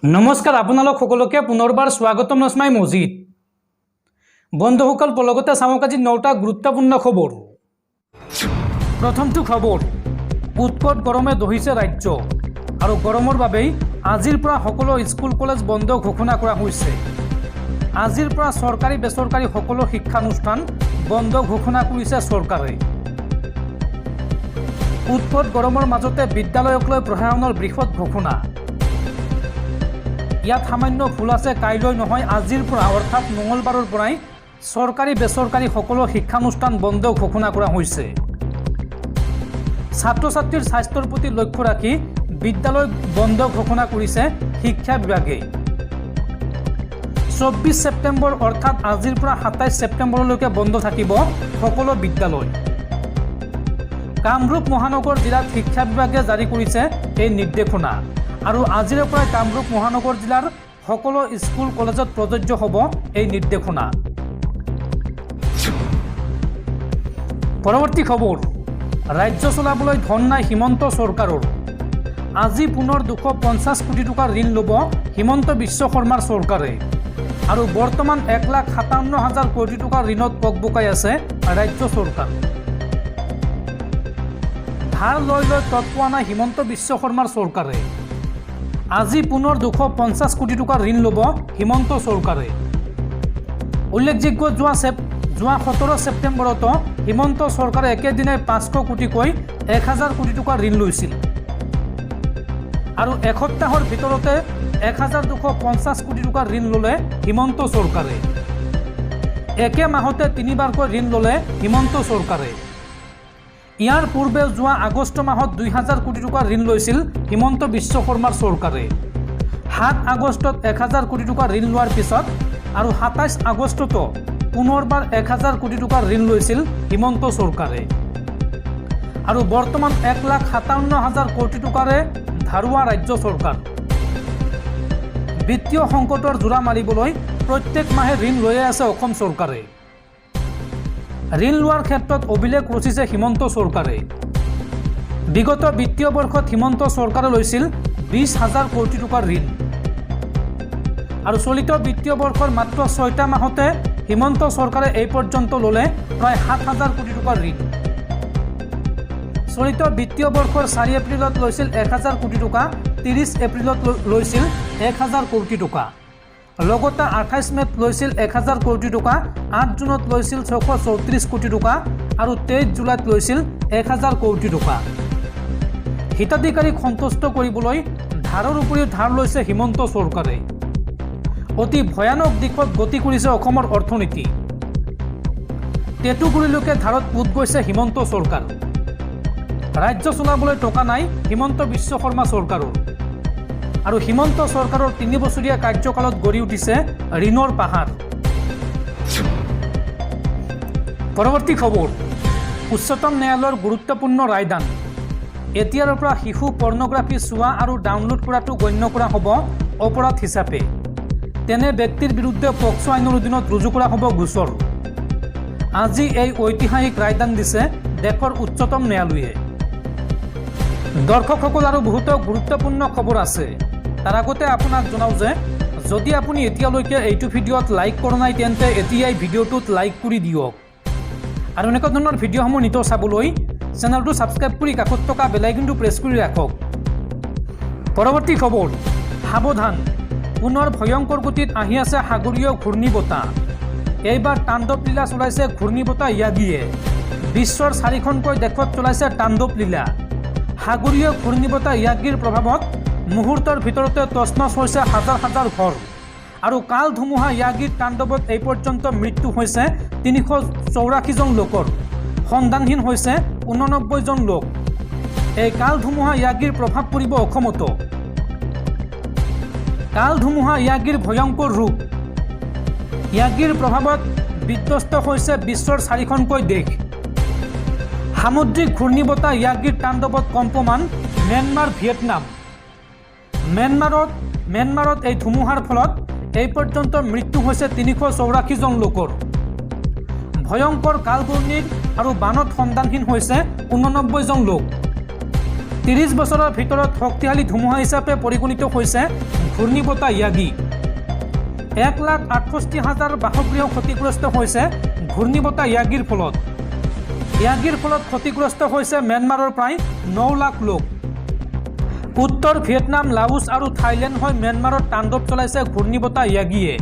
নমস্কাৰ আপোনালোক সকলোকে পুনৰবাৰ স্বাগতম নসমাই মজিদ বন্ধুসকল পলগতে চাওক আজি 9টা গুৰুত্বপূৰ্ণ খবৰ। প্ৰথমটো খবৰ, উৎকট গৰমে দহিছে ৰাজ্য আৰু গৰমৰ বাবেই আজিৰ পৰা সকলো স্কুল কলেজ বন্ধ ঘোষণা কৰা হৈছে। আজিৰ পৰা চৰকাৰী বেচৰকাৰী সকলো শিক্ষানুষ্ঠান বন্ধ ঘোষণা কৰিছে চৰকাৰে। উৎকট গৰমৰ মাজতে বিদ্যালয়ক লৈ প্ৰশাসনৰ বৃহৎ ঘোষণা। ইয়াত সামান্য ভুল আছে, কাইলৈ নহয় আজিৰ পৰা অৰ্থাৎ মঙলবাৰৰ পৰাই চৰকাৰী বেচৰকাৰী সকলো শিক্ষানুষ্ঠান বন্ধ ঘোষণা কৰা হৈছে। ছাত্ৰ ছাত্ৰীৰ স্বাস্থ্যৰ প্ৰতি লক্ষ্য ৰাখি বিদ্যালয় বন্ধ ঘোষণা কৰিছে শিক্ষা বিভাগে। 24 ছেপ্টেম্বৰ অৰ্থাৎ আজিৰ পৰা 27 ছেপ্টেম্বৰলৈকে বন্ধ থাকিব সকলো বিদ্যালয়। কামৰূপ মহানগৰ জিলাত শিক্ষা বিভাগে জাৰি কৰিছে এই নিৰ্দেশনা আৰু আজিৰ পৰা কামৰূপ মহানগৰ জিলাৰ সকলো স্কুল কলেজত প্ৰযোজ্য হ'ব এই নিৰ্দেশনা। পৰৱৰ্তী খবৰ, ৰাজ্য চলাবলৈ ধন নাই হিমন্ত চৰকাৰৰ। আজি পুনৰ 250 কোটি টকাৰ ঋণ ল'ব হিমন্ত বিশ্ব শৰ্মাৰ চৰকাৰে আৰু বৰ্তমান 1,57,000 কোটি টকাৰ ঋণত পকবকাই আছে ৰাজ্য চৰকাৰ। ধাৰ লৈ তৎ পোৱা নাই হিমন্ত বিশ্ব শৰ্মাৰ চৰকাৰে। আজি পুনৰ 250 কোটি টকাৰ ঋণ ল'ব হিমন্ত চৰকাৰে। উল্লেখযোগ্য যোৱা 17 ছেপ্টেম্বৰত হিমন্ত চৰকাৰে একেদিনাই 500 কোটিকৈ 1000 কোটি টকাৰ ঋণ লৈছিল আৰু এসপ্তাহৰ ভিতৰতে 1250 কোটি টকাৰ ঋণ ল'লে হিমন্ত চৰকাৰে। একে মাহতে 3বাৰকৈ ঋণ ল'লে হিমন্ত চৰকাৰে। ইয়াৰ পূৰ্বে যোৱা আগষ্ট মাহত 2000 কোটি টকাৰ ঋণ লৈছিল হিমন্ত বিশ্ব শৰ্মাৰ চৰকাৰে। 7 আগষ্টত 1000 কোটি টকাৰ ঋণ লোৱাৰ পিছত আৰু 27 আগষ্টতো পুনৰবাৰ 1000 কোটি টকাৰ ঋণ লৈছিল হিমন্ত চৰকাৰে আৰু বৰ্তমান 1,57,000 কোটি টকাৰে ধাৰুৱা ৰাজ্য চৰকাৰ। বিত্তীয় সংকটৰ জোৰা মাৰিবলৈ প্ৰত্যেক মাহে ঋণ লৈয়ে আছে অসম চৰকাৰে। ঋণ লোৱাৰ ক্ষেত্ৰত অভিলেখ ৰচিছে হিমন্ত চৰকাৰে। বিগত বিত্তীয় বৰ্ষত হিমন্ত চৰকাৰে লৈছিল 20,000 কোটি টকাৰ ঋণ আৰু চলিত বিত্তীয় বৰ্ষৰ মাত্ৰ 6টা মাহতে হিমন্ত চৰকাৰে এই পৰ্যন্ত ল'লে প্ৰায় 7,000 কোটি টকাৰ ঋণ। চলিত বিত্তীয় বৰ্ষৰ 4 এপ্ৰিলত লৈছিল 1000 কোটি টকা, 30 এপ্ৰিলত লৈছিল 1000 কোটি টকা, লগতে 28 মেত লৈছিল 1000 কোটি টকা, 8 জুনত লৈছিল 634 কোটি টকা আৰু 23 জুলাইত লৈছিল 1000 কোটি টকা। হিতাধিকাৰীক সন্তুষ্ট কৰিবলৈ ধাৰৰ উপৰিও ধাৰ লৈছে হিমন্ত চৰকাৰে। অতি ভয়ানক দিশত গতি কৰিছে অসমৰ অৰ্থনীতি। টেটুগুৰিলৈকে ধাৰত পোত গৈছে হিমন্ত চৰকাৰ। ৰাজ্য চলাবলৈ টকা নাই হিমন্ত বিশ্ব শৰ্মা চৰকাৰৰ আৰু হিমন্ত চৰকাৰৰ 3 বছৰীয়া কাৰ্যকালত গঢ়ি উঠিছে ঋণৰ পাহাৰ। পৰৱৰ্তী খবৰ, উচ্চতম ন্যায়ালয়ৰ গুৰুত্বপূৰ্ণ ৰায়দান। এতিয়াৰ পৰা শিশু পৰ্ণগ্ৰাফী চোৱা আৰু ডাউনলোড কৰাটো গণ্য কৰা হ'ব অপৰাধ হিচাপে। তেনে ব্যক্তিৰ বিৰুদ্ধে পক্সো আইনৰ অধীনত ৰুজু কৰা হ'ব গোচৰ। আজি এই ঐতিহাসিক ৰায়দান দিছে দেশৰ উচ্চতম ন্যায়ালয়ে। দৰ্শকসকল আৰু বহুতো গুৰুত্বপূৰ্ণ খবৰ আছে। তাৰ আগতে আপোনাক জনাওঁ যে যদি আপুনি এতিয়ালৈকে এইটো ভিডিঅ'ত লাইক কৰা নাই তেন্তে এতিয়াই ভিডিঅ'টোত লাইক কৰি দিয়ক আৰু এনেকুৱা ধৰণৰ ভিডিঅ'সমূহ নিতৌ চাবলৈ চেনেলটো ছাবস্ক্ৰাইব কৰি কাষত থকা বেল আইকনটো প্ৰেছ কৰি ৰাখক। পৰৱৰ্তী খবৰ, সাৱধান, পুনৰ ভয়ংকৰ গতিত আহি আছে সাগৰীয় ঘূৰ্ণীবতাহ। এইবাৰ তাণ্ডৱ লীলা চলাইছে ঘূৰ্ণীবতাহ য়াগিয়ে। বিশ্বৰ 4খনকৈ দেশত চলাইছে তাণ্ডৱ লীলা। সাগৰীয় ঘূৰ্ণীবতাহ য়াগিৰ প্ৰভাৱত মুহূৰ্তৰ ভিতৰতে তছনছ হৈছে হাজাৰ হাজাৰ ঘৰ আৰু কাল ধুমুহা য়াগিৰ তাণ্ডৱত এই পৰ্যন্ত মৃত্যু হৈছে 384 জন লোকৰ, সন্ধানহীন হৈছে 89 জন লোক। এই কাল ধুমুহা য়াগিৰ প্ৰভাৱ পৰিব অসমতো। কাল ধুমুহা য়াগিৰ ভয়ংকৰ ৰূপ। য়াগিৰ প্ৰভাৱত বিধ্বস্ত হৈছে বিশ্বৰ 4খনকৈ দেশ। সামুদ্ৰিক ঘূৰ্ণীবতাহ য়াগিৰ তাণ্ডৱত কম্পমান ম্যানমাৰ, ভিয়েটনাম। ম্যানমাৰত এই ধুমুহাৰ ফলত এই পৰ্যন্ত মৃত্যু হৈছে 384 জন লোকৰ। ভয়ংকৰ কালবৰ্ণীৰ আৰু বানত সন্ধানহীন হৈছে 89 জন লোক। 30 বছৰৰ ভিতৰত শক্তিশালী ধুমুহা হিচাপে পৰিগণিত হৈছে ঘূৰ্ণীবতাহ য়াগি। 1,68,000 বাসগৃহ ক্ষতিগ্ৰস্ত হৈছে ঘূৰ্ণীবতাহ য়াগিৰ ফলত। য়াগিৰ ফলত ক্ষতিগ্ৰস্ত হৈছে ম্যানমাৰৰ প্ৰায় 9 লাখ লোক। উত্তৰ ভিয়েটনাম, লাওছ আৰু থাইলেণ্ড হৈ ম্যানমাৰত তাণ্ডৱ চলাইছে ঘূৰ্ণীবতাহ য়াগিয়ে।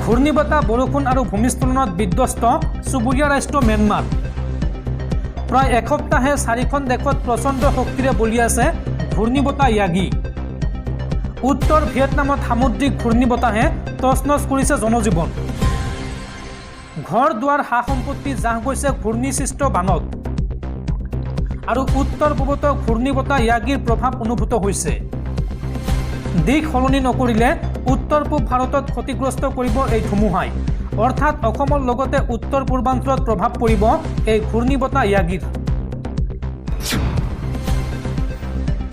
ঘূৰ্ণীবতাহ, বৰষুণ আৰু ভূমিস্খলনত বিধ্বস্ত চুবুৰীয়া ৰাষ্ট্ৰ ম্যানমাৰ। প্ৰায় এসপ্তাহে 4খন দেশত প্ৰচণ্ড শক্তিৰে বলি আছে ঘূৰ্ণীবতাহ য়াগি। উত্তৰ ভিয়েটনামত সামুদ্ৰিক ঘূৰ্ণীবতাহে তছনছ কৰিছে জনজীৱন। ঘৰ দুৱাৰ, সা সম্পত্তি জাহ গৈছে ঘূৰ্ণীসৃষ্ট বানত। আৰু উত্তৰ পূবতো ঘূৰ্ণীবতাহ য়াগিৰ প্ৰভাৱ অনুভূত হৈছে। দিশ সলনি নকৰিলে উত্তৰ পূব ভাৰতত ক্ষতিগ্ৰস্ত কৰিব এই ধুমুহাই। অৰ্থাৎ অসমৰ লগতে উত্তৰ পূৰ্বাঞ্চলত প্ৰভাৱ পৰিব এই ঘূৰ্ণীবতাহ য়াগিৰ।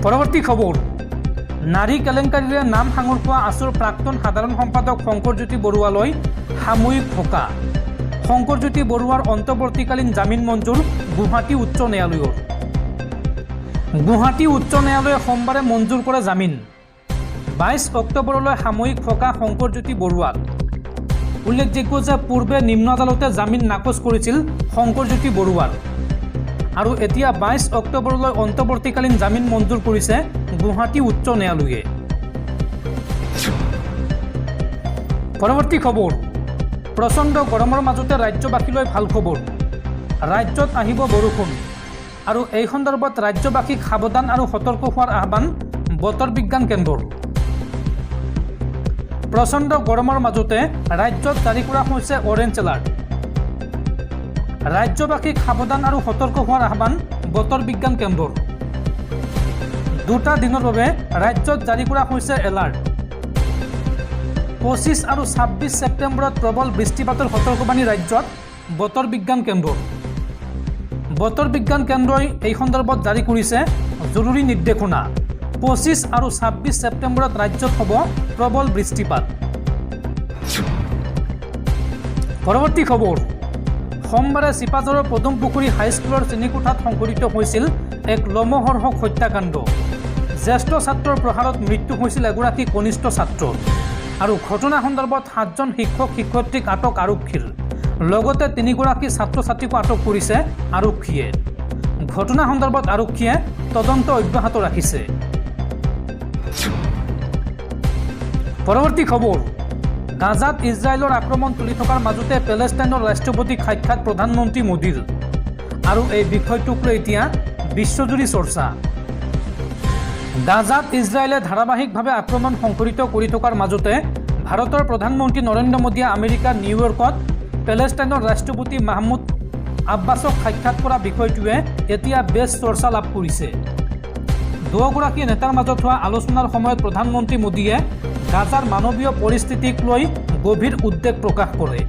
পৰৱৰ্তী খবৰ, নাৰী কেলেংকাৰীৰে নাম সাঙুৰ খোৱা আছুৰ প্ৰাক্তন সাধাৰণ সম্পাদক শংকৰজ্যোতি বৰুৱালৈ সাময়িক সকা। শংকৰজ্যোতি বৰুৱাৰ অন্তৱৰ্তীকালীন জামিন মঞ্জুৰ গুৱাহাটী উচ্চ ন্যায়ালয়ৰ। গুৱাহাটী উচ্চ ন্যায়ালয়ে সোমবাৰে মঞ্জুৰ কৰে জামিন। 22 অক্টোবৰলৈ সাময়িক সকা শংকৰজ্যোতি বৰুৱাক। উল্লেখযোগ্য যে পূৰ্বে নিম্ন আদালতে জামিন নাকচ কৰিছিল শংকৰজ্যোতি বৰুৱাৰ। আৰু এতিয়া 22 অক্টোবৰলৈ অন্তৱৰ্তীকালীন জামিন মঞ্জুৰ কৰিছে গুৱাহাটী উচ্চ ন্যায়ালয়ে। পৰৱৰ্তী খবৰ, প্ৰচণ্ড গৰমৰ মাজতে ৰাজ্যবাসীলৈ ভাল খবৰ। ৰাজ্যত আহিব বৰষুণ। আৰু এই সন্দৰ্ভত ৰাজ্যবাসীক সাৱধান আৰু সতৰ্ক হোৱাৰ আহ্বান বতৰ বিজ্ঞান কেন্দ্ৰৰ। প্ৰচণ্ড গৰমৰ মাজতে ৰাজ্যত জাৰি কৰা হৈছে অৰেঞ্জ এলাৰ্ট। ৰাজ্যবাসীক সাৱধান আৰু সতৰ্ক হোৱাৰ আহ্বান বতৰ বিজ্ঞান কেন্দ্ৰৰ। 2টা দিনৰ বাবে ৰাজ্যত জাৰি কৰা হৈছে এলাৰ্ট। 25 আৰু 26 ছেপ্টেম্বৰত প্ৰবল বৃষ্টিপাতৰ সতৰ্কবাণী ৰাজ্যত বতৰ বিজ্ঞান কেন্দ্ৰৰ। বতৰ বিজ্ঞান কেন্দ্ৰই এই সন্দৰ্ভত জাৰি কৰিছে জৰুৰী নিৰ্দেশনা। 25 আৰু 26 ছেপ্টেম্বৰত ৰাজ্যত হ'ব প্ৰবল বৃষ্টিপাত। পৰৱৰ্তী খবৰ, সোমবাৰে চিপাঝাৰৰ পদুমপুখুৰী হাইস্কুলৰ শ্ৰেণীকোঠাত সংঘটিত হৈছিল এক লোমহৰ্ষক হত্যাকাণ্ড। জ্যেষ্ঠ ছাত্ৰৰ প্ৰহাৰত মৃত্যু হৈছিল এগৰাকী কনিষ্ঠ ছাত্ৰৰ। আৰু ঘটনা সন্দৰ্ভত 7জন শিক্ষক শিক্ষয়িত্ৰীক আটক আৰক্ষীৰ। লগতে 3গৰাকী ছাত্ৰ ছাত্ৰীকো আটক কৰিছে আৰক্ষীয়ে। ঘটনা সন্দৰ্ভত আৰক্ষীয়ে তদন্ত অব্যাহত ৰাখিছে। পৰৱৰ্তী খবৰ, গাজাত ইজৰাইলৰ আক্ৰমণ চলি থকাৰ মাজতে পেলেষ্টাইনৰ ৰাষ্ট্ৰপতিক সাক্ষাৎ প্ৰধানমন্ত্ৰী মোদীৰ। আৰু এই বিষয়টোক লৈ এতিয়া বিশ্বজুৰি চৰ্চা। গাজাত ইজৰাইলে ধাৰাবাহিকভাৱে আক্ৰমণ সংঘটিত কৰি থকাৰ মাজতে ভাৰতৰ প্ৰধানমন্ত্ৰী নৰেন্দ্ৰ মোদীয়ে আমেৰিকাৰ নিউয়ৰ্কত পেলেষ্টাইনৰ ৰাষ্ট্ৰপতি মাহমুদ আব্বাছক সাক্ষাৎ কৰা বিষয়টোৱে এতিয়া বেছ চৰ্চা লাভ কৰিছে। দুয়োগৰাকী নেতাৰ মাজত হোৱা আলোচনাৰ সময়ত প্ৰধানমন্ত্ৰী মোদীয়ে গাজাৰ মানৱীয় পৰিস্থিতিক লৈ গভীৰ উদ্বেগ প্ৰকাশ কৰে।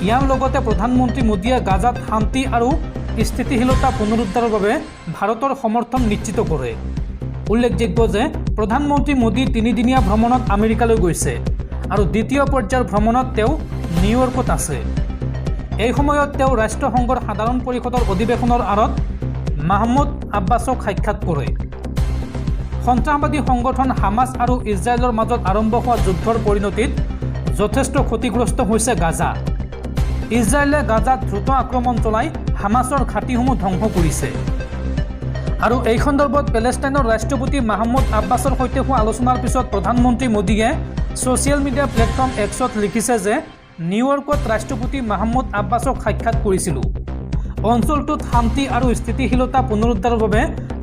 ইয়াৰ লগতে প্ৰধানমন্ত্ৰী মোদীয়ে গাজাত শান্তি আৰু স্থিতিশীলতা পুনৰুদ্ধাৰৰ বাবে ভাৰতৰ সমৰ্থন নিশ্চিত কৰে। উল্লেখযোগ্য যে প্ৰধানমন্ত্ৰী মোদী 3দিনীয়া ভ্ৰমণত আমেৰিকালৈ গৈছে আৰু দ্বিতীয় পৰ্যায়ৰ ভ্ৰমণত তেওঁ নিউয়ৰ্কত আছে। এই সময়ত তেওঁ ৰাষ্ট্ৰসংঘৰ সাধাৰণ পৰিষদৰ অধিৱেশনৰ আঁৰত মাহমুদ আব্বাছক সাক্ষাৎ কৰে। সন্ত্ৰাসবাদী সংগঠন হামাছ আৰু ইজৰাইলৰ মাজত আৰম্ভ হোৱা যুদ্ধৰ পৰিণতিত যথেষ্ট ক্ষতিগ্ৰস্ত হৈছে গাজা। ইজৰাইলে গাজাত দ্ৰুত আক্ৰমণ চলাই হামাছৰ ঘাটিসমূহ ধ্বংস কৰিছে। আৰু এই সন্দৰ্ভত পেলেষ্টাইনৰ ৰাষ্ট্ৰপতি মাহমুদ আব্বাছৰ সৈতে হোৱা আলোচনাৰ পিছত প্ৰধানমন্ত্ৰী মোদীয়ে ছ'চিয়েল মিডিয়া প্লেটফৰ্ম এক্সত লিখিছে যে নিউয়ৰ্কত ৰাষ্ট্ৰপতি মাহমুদ আব্বাছক সাক্ষাৎ কৰিছিলোঁ। অঞ্চলটোত শান্তি আৰু স্থিতিশীলতা পুনৰুদ্ধাৰৰ বাবে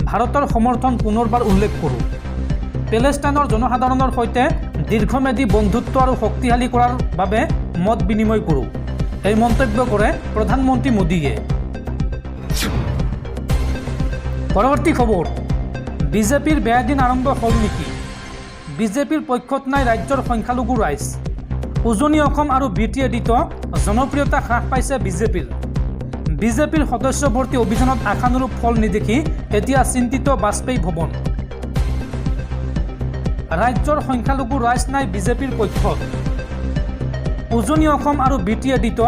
ভাৰতৰ সমৰ্থন পুনৰবাৰ উল্লেখ কৰোঁ। পেলেষ্টাইনৰ জনসাধাৰণৰ সৈতে দীৰ্ঘম্যাদী বন্ধুত্ব আৰু শক্তিশালী কৰাৰ বাবে মত বিনিময় কৰোঁ, এই মন্তব্য কৰে প্ৰধানমন্ত্ৰী মোদীয়ে। পৰৱৰ্তী খবৰ, বিজেপিৰ বেয়া দিন আৰম্ভ হ'ল নেকি? বিজেপিৰ পক্ষত নাই ৰাজ্যৰ সংখ্যালঘু ৰাইজ। উজনি অসম আৰু BTADত জনপ্ৰিয়তা হ্ৰাস পাইছে বিজেপিৰ। বিজেপিৰ সদস্যভৰ্তি অভিযানত আশানুৰূপ ফল নেদেখি এতিয়া চিন্তিত বাজপেয়ী ভৱন। ৰাজ্যৰ সংখ্যালঘু ৰাইজ নাই বিজেপিৰ পক্ষত। উজনি অসম আৰু BTADত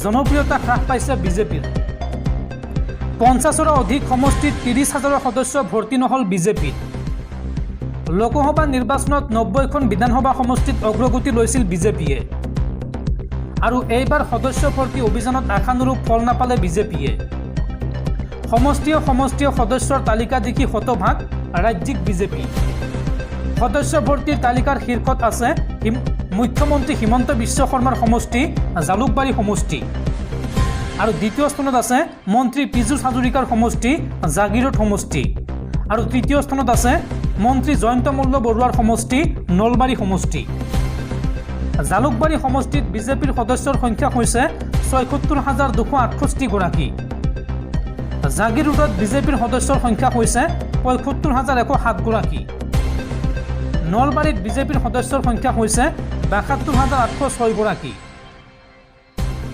জনপ্ৰিয়তা হ্ৰাস পাইছে বিজেপিৰ। 50ৰো অধিক সমষ্টিত 30,000 সদস্য ভৰ্তি নহ'ল বিজেপিত। লোকসভা নিৰ্বাচনত 90খন বিধানসভা সমষ্টিত অগ্ৰগতি লৈছিল বিজেপিয়ে আৰু এইবাৰ সদস্য ভৰ্তি অভিযানত আশানুৰূপ ফল নাপালে বিজেপিয়ে। সমষ্টিয় সদস্যৰ তালিকা দেখি হতভাগ ৰাজ্যিক বিজেপি। সদস্য ভৰ্তিৰ তালিকাৰ শীৰ্ষত আছে মুখ্যমন্ত্ৰী হিমন্ত বিশ্ব শৰ্মাৰ সমষ্টি জালুকবাৰী সমষ্টি আৰু দ্বিতীয় স্থানত আছে মন্ত্ৰী পীযুষ হাজৰিকাৰ সমষ্টি জাগিৰোড সমষ্টি আৰু তৃতীয় স্থানত আছে মন্ত্ৰী জয়ন্ত মল্ল বৰুৱাৰ সমষ্টি নলবাৰী সমষ্টি। জালুকবাৰী সমষ্টিত বিজেপিৰ সদস্যৰ সংখ্যা হৈছে ৭৬,২৬৮ গৰাকী। জাগিৰোডত বিজেপিৰ সদস্যৰ সংখ্যা হৈছে ৭৫,১০৭ গৰাকী। নলবাৰীত বিজেপিৰ সদস্যৰ সংখ্যা হৈছে ৭২,৮০৬ গৰাকী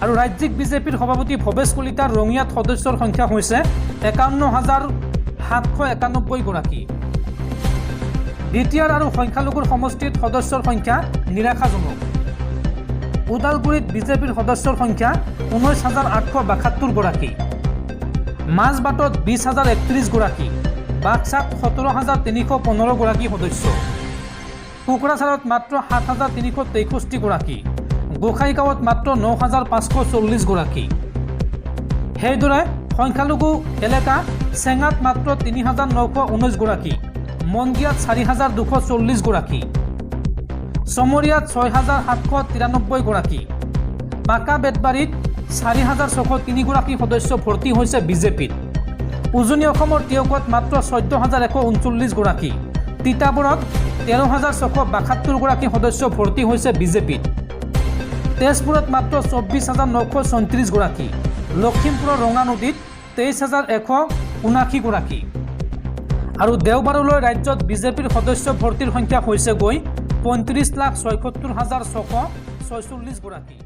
আৰু ৰাজ্যিক বিজেপিৰ সভাপতি ভৱেশ কলিতাৰ ৰঙিয়াত সদস্যৰ সংখ্যা হৈছে ৫১,৭৯১ গৰাকী। বিটিআৰ আৰু সংখ্যালঘুৰ সমষ্টিত সদস্যৰ সংখ্যা নিৰাশাজনক। ওদালগুৰিত বিজেপিৰ সদস্যৰ সংখ্যা ১৯,৮৭২ গৰাকী। মাজবাটত ২০,০৩১ গৰাকী। বাক্সাত ১৭,৩১৫ গৰাকী সদস্য। কোকৰাঝাৰত মাত্ৰ ৭,৩৬৩ গৰাকী। গোসাইগাঁৱত মাত্ৰ ৯,৫৪০ গৰাকী। সেইদৰে সংখ্যালঘু এলেকা চেঙাত মাত্ৰ ৩,৯১৯ গৰাকী। মন্দিয়াত ৪,২৪০ গৰাকী। চমৰীয়াত ৬,৭৯৩ গৰাকী। পাকা বেতবাৰীত ৪,৬০৩ গৰাকী সদস্য ভৰ্তি হৈছে বিজেপিত। উজনি অসমৰ টিয়কত মাত্ৰ ১৪,১৩৯ গৰাকী। তিতাবৰত ১৩,৬৭২ গৰাকী সদস্য ভৰ্তি হৈছে বিজেপিত। তেজপুৰত মাত্ৰ ২৪,৯৩৬ গৰাকী। লখিমপুৰৰ ৰঙানদীত ২৩,১৭৯ গৰাকী আৰু দেওবাৰলৈ ৰাজ্যত বিজেপিৰ সদস্য ভৰ্তিৰ সংখ্যা হৈছেগৈ ৩৫,৭৬,৬৪৬ গৰাকী।